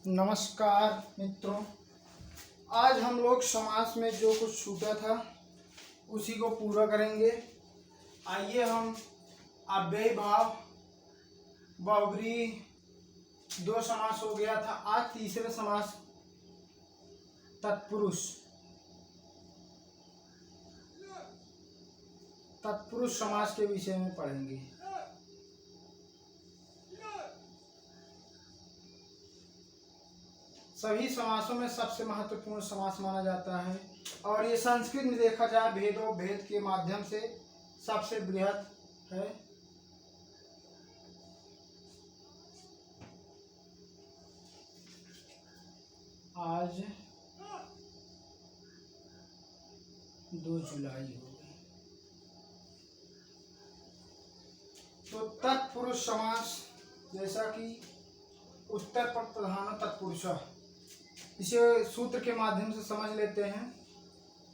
नमस्कार मित्रों, आज हम लोग समास में जो कुछ छूटा था उसी को पूरा करेंगे। आइए हम अव्ययी भाव, बहुब्रीहि दो समास हो गया था। आज तीसरे समास तत्पुरुष समास के विषय में पढ़ेंगे। सभी समासों में सबसे महत्वपूर्ण समास माना जाता है और ये संस्कृत में देखा जाए भेद के माध्यम से सबसे बृहत है। आज 2 जुलाई हो गई, तो तत्पुरुष समास जैसा कि उत्तर पर प्रधान तत्पुरुष, इसे सूत्र के माध्यम से समझ लेते हैं।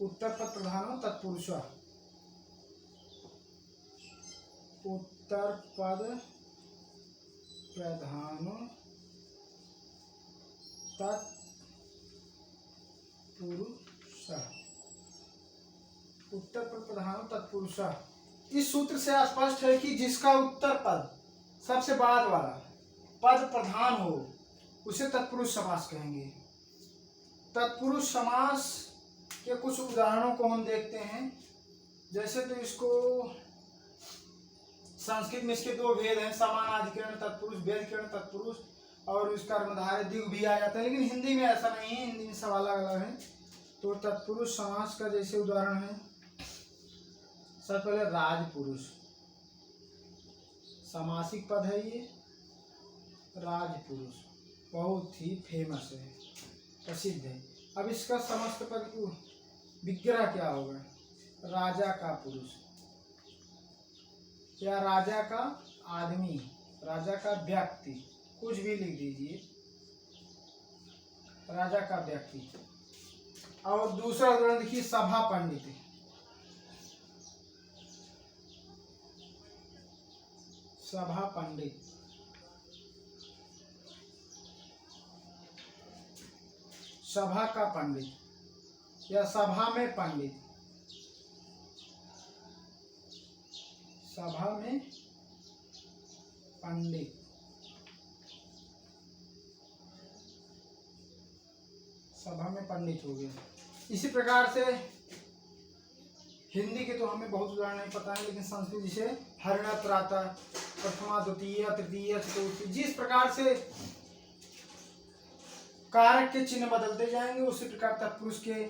उत्तर पद प्रधानो तत्पुरुष, उत्तर पद प्रधानो तत्पुरुष, उत्तर पद प्रधानो तत्पुरुष। इस सूत्र से स्पष्ट है कि जिसका उत्तर पद सबसे बाद वाला पद प्रधान हो उसे तत्पुरुष समास कहेंगे। तत्पुरुष समास के कुछ उदाहरणों को हम देखते हैं। जैसे तो इसको संस्कृत में इसके 2 भेद हैं, समानाधिकरण तत्पुरुष, व्यधिकरण तत्पुरुष, और इसका कर्मधारय द्विगु भी आ जाता है, लेकिन हिंदी में ऐसा नहीं है। हिंदी में सब अलग अलग है। तो तत्पुरुष समास का जैसे उदाहरण है, सबसे पहले राजपुरुष, समासिक पद है ये। राजपुरुष बहुत ही फेमस है, प्रसिद्ध है। अब इसका समस्त पद विग्रह क्या होगा? राजा का पुरुष या राजा का आदमी, राजा का व्यक्ति, कुछ भी लिख दीजिए, राजा का व्यक्ति। और दूसरा उदाहरण देखिए, सभा पंडित, सभा पंडित, सभा का पंडित या सभा में पंडित, सभा में पंडित, सभा में पंडित हो गया। इसी प्रकार से हिंदी के तो हमें बहुत उदाहरण नहीं पता है, लेकिन संस्कृत जिसे हरिणा प्रातः, प्रथमा द्वितीय तृतीय चतुर्थी, जिस प्रकार से कारक के चिन्ह बदलते जाएंगे उसी प्रकार तत्पुरुष के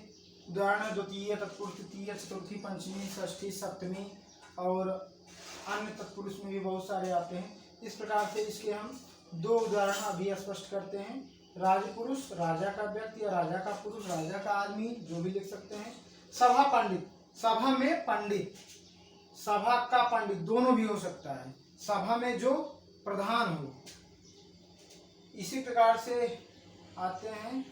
उदाहरण द्वितीय तत्पुरुष, तृतीय, चतुर्थी, पंचमी, षष्ठी, सप्तमी और अन्य तत्पुरुष में भी बहुत सारे आते हैं। इस प्रकार से इसके हम 2 उदाहरण अभी स्पष्ट करते हैं। राजपुरुष, राजा का व्यक्ति या राजा का पुरुष, राजा का आदमी, जो भी लिख सकते हैं। सभा पंडित, सभा में पंडित, सभा का पंडित, दोनों भी हो सकता है, सभा में जो प्रधान हो। इसी प्रकार से आते हैं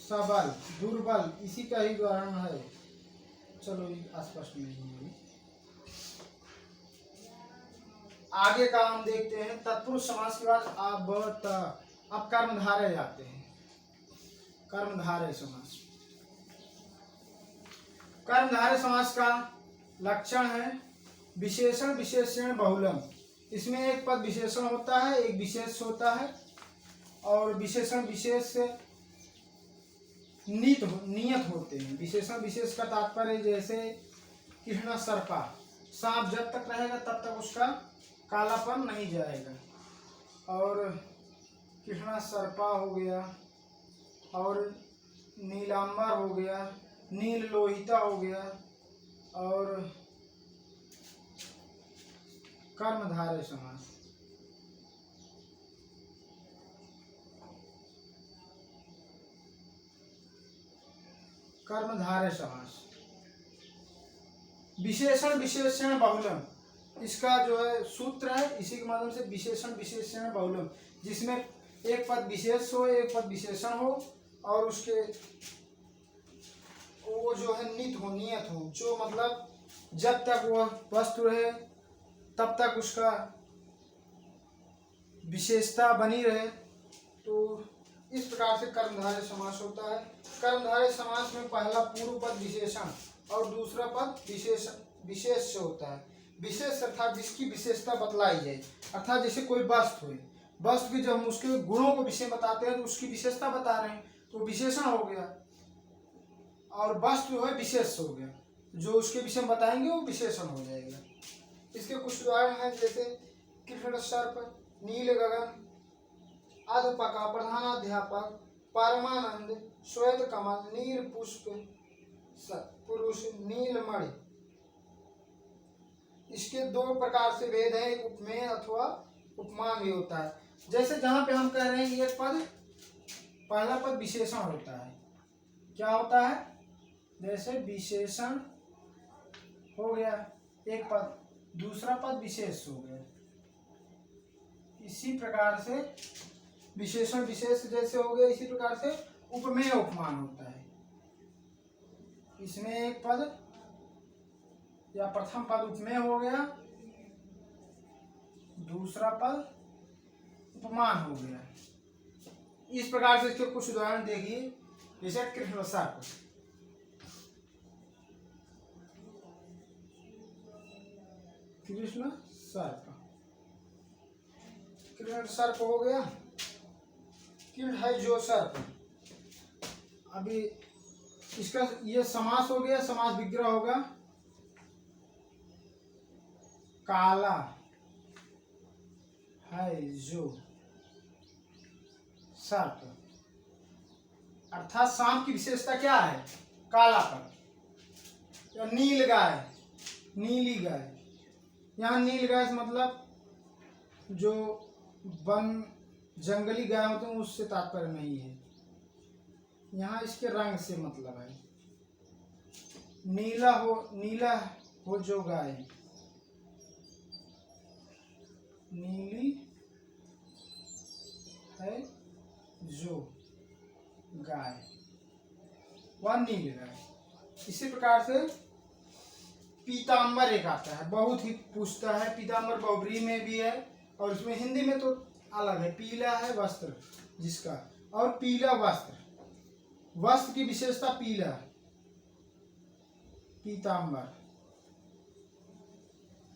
सबल, दुर्बल, इसी का ही उदाहरण है। चलो ये स्पष्ट नहीं है। आगे का हम देखते हैं। तत्पुरुष समास के बाद अब कर्मधारय आते हैं। कर्मधारय समास, कर्मधारय समास का लक्षण है विशेषण विशेषण बहुलम। इसमें एक पद विशेषण होता है, एक विशेष होता है, और विशेषण विशेष से नियत होते हैं। विशेषण विशेष का तात्पर्य जैसे कृष्ण सर्पा, सांप जब तक रहेगा तब तक उसका कालापन नहीं जाएगा, और कृष्ण सर्पा हो गया, और नीलांबर हो गया, नील लोहिता हो गया, और कर्मधारय समास, कर्मधारय समास। विशेषण विशेषण बहुलम, इसका जो है सूत्र है, इसी के माध्यम से विशेषण विशेषण बहुलम, जिसमें एक पद विशेष हो, एक पद विशेषण हो, और उसके वो जो है नियत हो, जो मतलब जब तक वह वस्तु रहे तब तक उसका विशेषता बनी रहे। तो इस प्रकार से कर्मधारय समास होता है। कर्मधारय समास में पहला पूर्व पद विशेषण और दूसरा पद विशेष से होता है। विशेष अर्थात जिसकी विशेषता बतलाई जाए, अर्थात जैसे कोई वस्तु है, वस्तु की जब हम उसके गुणों को विषय बताते हैं तो उसकी विशेषता बता रहे हैं तो विशेषण हो गया, और वस्तु है विशेष हो गया, जो उसके विषय में बताएंगे वो विशेषण हो जाएगा। इसके कुछ उदाहरण हैं, जैसे कृष्ण सर्प, नील गगन, अध्यापक, प्रधानाध्यापक, परमानंद, श्वेत कमल, नील पुष्प, पुरुष, नीलमणि। इसके दो प्रकार से भेद है, एक उपमेय अथवा उपमान भी होता है। जैसे जहां पे हम कह रहे हैं एक पद, पहला पद विशेषण होता है, क्या होता है, जैसे विशेषण हो गया एक पद, दूसरा पद विशेष हो गया। इसी प्रकार से विशेषण विशेष जैसे हो गया, इसी प्रकार से उपमेय उपमान होता है। इसमें एक पद या प्रथम पद उपमेय हो गया, दूसरा पद उपमान हो गया। इस प्रकार से इसके कुछ उदाहरण देखिए, जैसे कृष्ण सर्प, कृष्ण सर्प, कृष्ण सर्प हो गया, कृष्ण है जो सर्प। अभी इसका ये समास हो गया, समास विग्रह होगा, काला है जो सर्प, अर्थात सांप की विशेषता क्या है, कालापन। या नील गाय, नीली गाय, यहाँ नील गाय मतलब जो वन जंगली गाय होते हैं उससे तात्पर्य नहीं है, यहाँ इसके रंग से मतलब है। नीला हो जो गाय, नीली है जो गाय, वह नील गाय। इसी प्रकार से पीताम्बर एक आता है, बहुत ही पूछता है, पीताम्बर बहुब्रीहि में भी है और उसमें हिंदी में तो अलग है। पीला है वस्त्र जिसका, और पीला वस्त्र, वस्त्र की विशेषता पीला, पीताम्बर,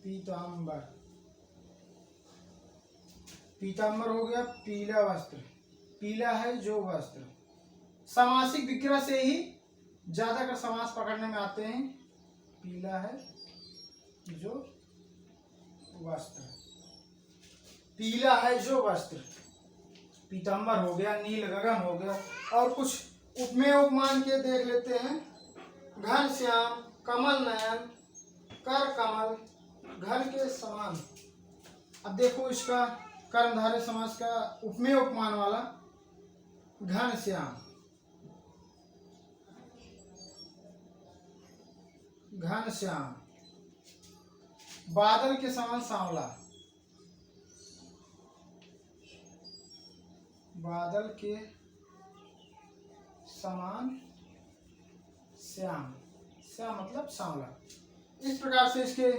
पीताम्बर, पीताम्बर हो गया पीला वस्त्र, पीला है जो वस्त्र। सामासिक विग्रह से ही ज्यादातर समास पकड़ने में आते हैं। पीला है जो वस्त्र, पीला है जो वस्त्र, पीताम्बर हो गया, नील गगन हो गया। और कुछ उपमेय उपमान के देख लेते हैं। घनश्याम, कमल नयन, कर कमल, घर के समान। अब देखो इसका कर्मधारय समास का उपमेय उपमान वाला, घनश्याम, घनश्याम, बादल के समान सांवला, बादल के समान श्याम, श्याम मतलब सांवला। इस प्रकार से इसके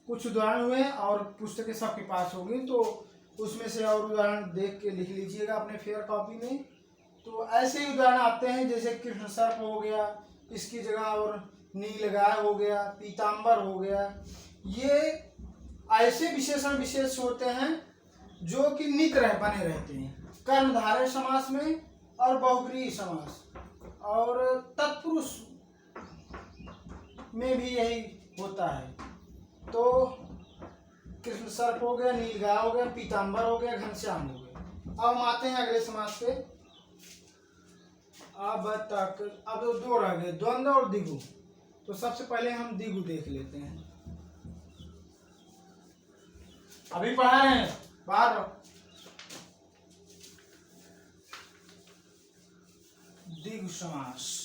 कुछ उदाहरण हुए और पुस्तकें सबके पास होगी, तो उसमें से और उदाहरण देख के लिख लीजिएगा अपने फेयर कॉपी में। तो ऐसे ही उदाहरण आते हैं, जैसे कृष्ण सर्प हो गया, इसकी जगह और नील गाय हो गया, पीताम्बर हो गया। ये ऐसे विशेषण विशेष होते हैं जो कि नित बने रहते हैं कर्मधारय समास में और बहुब्रीहि समास, और तत्पुरुष में भी यही होता है। तो कृष्ण सर्प हो गया, नील गाय हो गया, पीताम्बर हो गया, घनश्याम हो गया। अब हम आते हैं अगले समास पे। अब तक अब दो रह गए, द्वंद्व और दिगु। तो सबसे पहले हम दिगु देख लेते हैं। अभी पढ़ा रहे हैं, बाहर रहो। दिगु समास,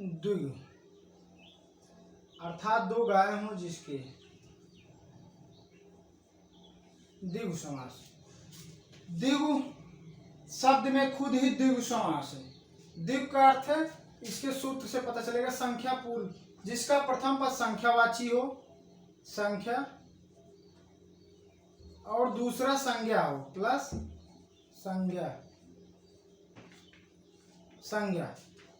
द्विगु अर्थात दो गाय हों जिसके। द्विगु समास, द्विगु शब्द में खुद ही द्विगु समास है। द्विगु का अर्थ है, इसके सूत्र से पता चलेगा, संख्या पूर्व जिसका प्रथम पद संख्यावाची हो, संख्या, और दूसरा संज्ञा हो, प्लस संज्ञा, संज्ञा।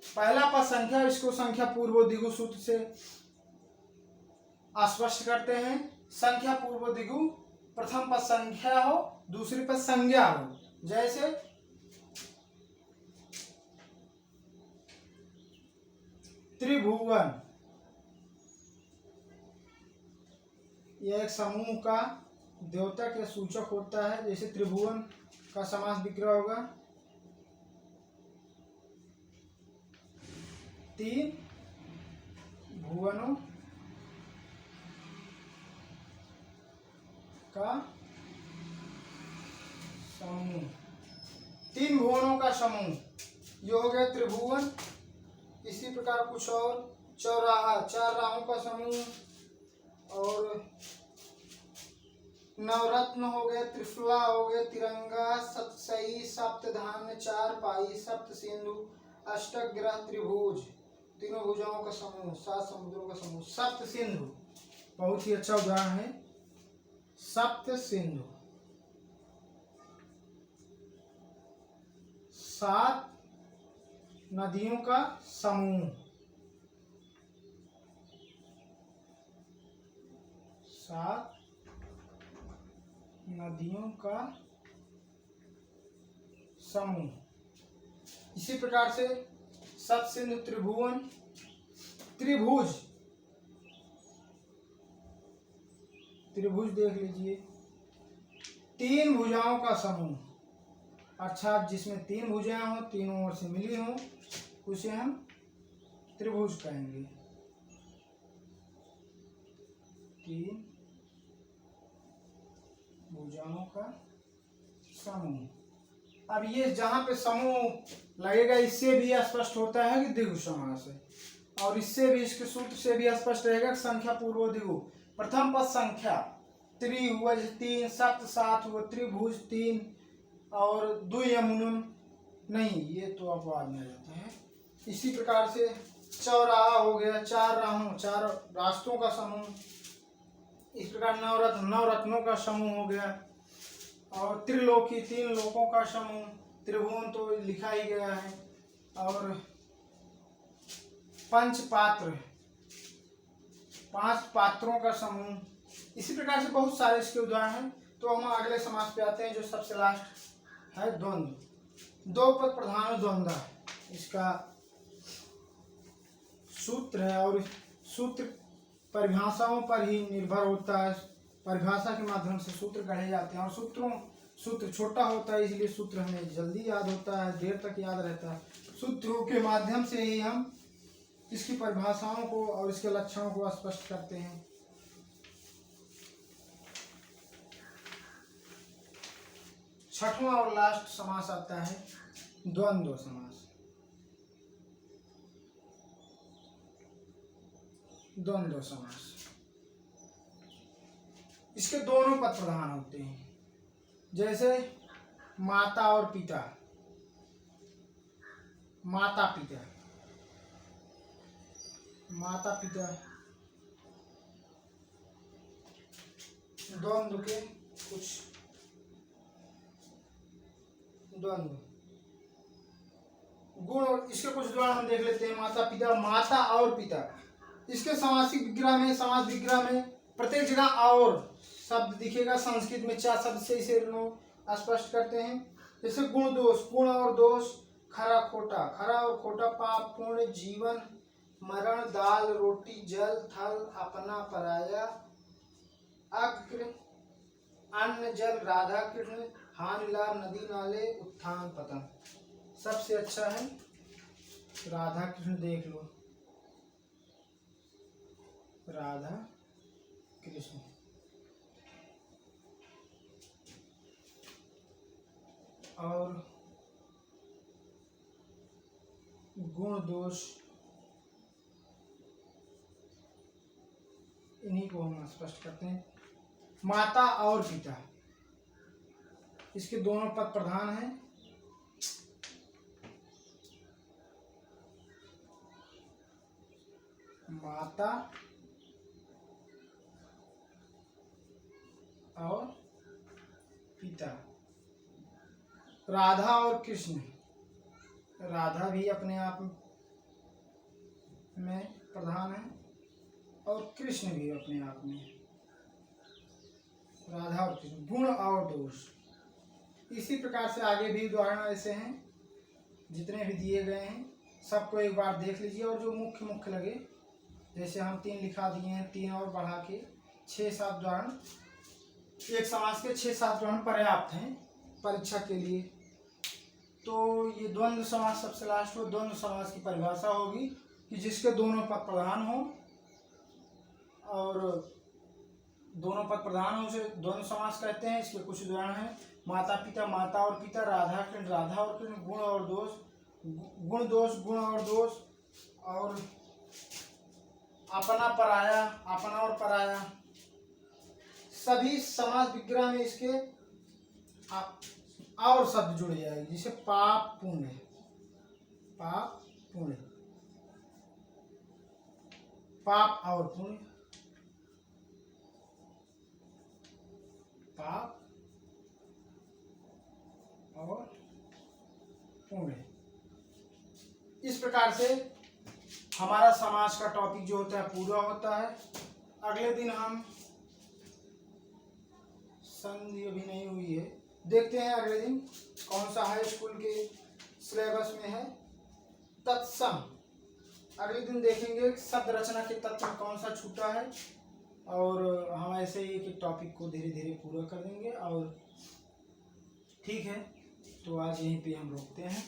पहला पद संख्या, इसको संख्या पूर्व द्विगु सूत्र से स्पष्ट करते हैं। संख्या पूर्व द्विगु, प्रथम पद संख्या हो, दूसरी पद संज्ञा हो। जैसे त्रिभुवन, यह एक समूह का द्योतक या सूचक होता है। जैसे त्रिभुवन का समास विग्रह होगा तीन भुवनों का समूह, तीन भुवनों का समूह, ये हो गया त्रिभुवन। इसी प्रकार कुछ और, चौराहा, चार राहों का समूह, और नवरत्न हो गए, त्रिफला हो गए, तिरंगा, सप्तशयी, सप्तधान्य, चार पाई, सप्त सिंधु, अष्टग्रह, त्रिभुज, तीनों भुजाओं का समूह, सात समुद्रों का समूह। सप्त सिंधु बहुत ही अच्छा उदाहरण है। सप्त सिंधु, सात नदियों का समूह, सात नदियों का समूह। इसी प्रकार से सप्त सिंधु, त्रिभुवन, त्रिभुज, त्रिभुज देख लीजिए, तीन भुजाओं का समूह, अर्थात जिसमें तीन भुजाएं हों, तीनों ओर से मिली हों, उसे हम त्रिभुज कहेंगे। तीन भुजाओं का समूह। अब ये जहां पे समूह लगेगा, इससे भी स्पष्ट होता है कि द्विगु समास है, और इससे भी, इसके सूत्र से भी स्पष्ट रहेगा कि संख्या पूर्व द्विगु। प्रथम पद संख्या, त्रि हुआ तीन, सप्त सात हुआ, त्रिभुज तीन, और द्वियमुनम नहीं, ये तो अब बाद में जाता है। इसी प्रकार से चौराहा हो गया, चार राहों, चार रास्तों का समूह। इस प्रकार नवरत्न, नवरत्नों का समूह हो गया, और त्रिलोकी, तीन लोकों का समूह। त्रिभुवन तो लिखा ही गया है, और पंचपात्र, पांच पात्रों का समूह। इसी प्रकार से बहुत सारे इसके उदाहरण हैं। तो हम अगले समास पे आते हैं, जो सबसे लास्ट है द्वंद्व। दो पद प्रधान द्वंद्व, इसका सूत्र है, और सूत्र परिभाषाओं पर ही निर्भर होता है। परिभाषा के माध्यम से सूत्र गढ़े जाते हैं, और सूत्र छोटा होता है, इसलिए सूत्र हमें जल्दी याद होता है, देर तक याद रहता है। सूत्रों के माध्यम से ही हम इसकी परिभाषाओं को और इसके लक्षणों को स्पष्ट करते हैं। छठवां और लास्ट समास आता है द्वंद्व समास। द्वंद्व समास, इसके दोनों पद प्रधान होते हैं। जैसे माता और पिता, माता पिता, माता पिता, द्वंद्व के कुछ द्वंद्व गुण, और इसके कुछ उदाहरण हम देख लेते हैं। माता पिता, माता और पिता, इसके समासिक विग्रह में, समास विग्रह में प्रत्येक जगह और शब्द दिखेगा। संस्कृत में 4 शब्द से इसे स्पष्ट करते हैं। जैसे गुण दोष, गुण और दोष, खरा खोटा, खरा और खोटा, पाप पुण्य, जीवन मरण, दाल रोटी, जल थल, अपना पराया, अग्र अन्न जल, राधा कृष्ण, हानि लाभ, नदी नाले, उत्थान पतन। सबसे अच्छा है राधा कृष्ण, देख लो, राधा कृष्ण। और गुण दोष, इन्हीं को हम स्पष्ट करते हैं। माता और पिता, इसके दोनों पद प्रधान हैं। माता और पिता। राधा और कृष्ण, राधा भी अपने आप में प्रधान है और कृष्ण भी अपने आप में। राधा और कृष्ण, गुण और दोष। इसी प्रकार से आगे भी उदाहरण ऐसे हैं, जितने भी दिए गए हैं सबको एक बार देख लीजिए, और जो मुख्य मुख्य लगे, जैसे हम 3 लिखा दिए हैं, 3 और बढ़ा के 6-7 उदाहरण, एक समास के 6-7 उदाहरण पर्याप्त हैं परीक्षा के लिए। तो ये द्वंद्व समास सबसे लास्ट में। द्वंद्व समास की परिभाषा होगी कि जिसके दोनों पद प्रधान हो, और दोनों पद प्रधान हो उसे द्वंद्व समास कहते हैं। इसके कुछ उदाहरण हैं। माता पिता, माता और पिता, राधा कृष्ण, राधा और कृष्ण, गुण और दोष, गुण दोष, गुण और दोष, और अपना पराया, अपना और पराया। सभी समास विग्रह में इसके और शब्द जुड़ जाएगी, जिसे पाप पुण्य, पाप पुण्य, पाप और पुण्य, पाप और पुण्य। इस प्रकार से हमारा समाज का टॉपिक जो होता है पूरा होता है। अगले दिन हम, संधि अभी नहीं हुई है, देखते हैं अगले दिन कौन सा हाई स्कूल के सिलेबस में है। तत्सम अगले दिन देखेंगे, शब्द रचना के तत्व में कौन सा छूटा है, और हम ऐसे ही एक टॉपिक को धीरे धीरे पूरा कर देंगे। और ठीक है, तो आज यहीं पे हम रोकते हैं।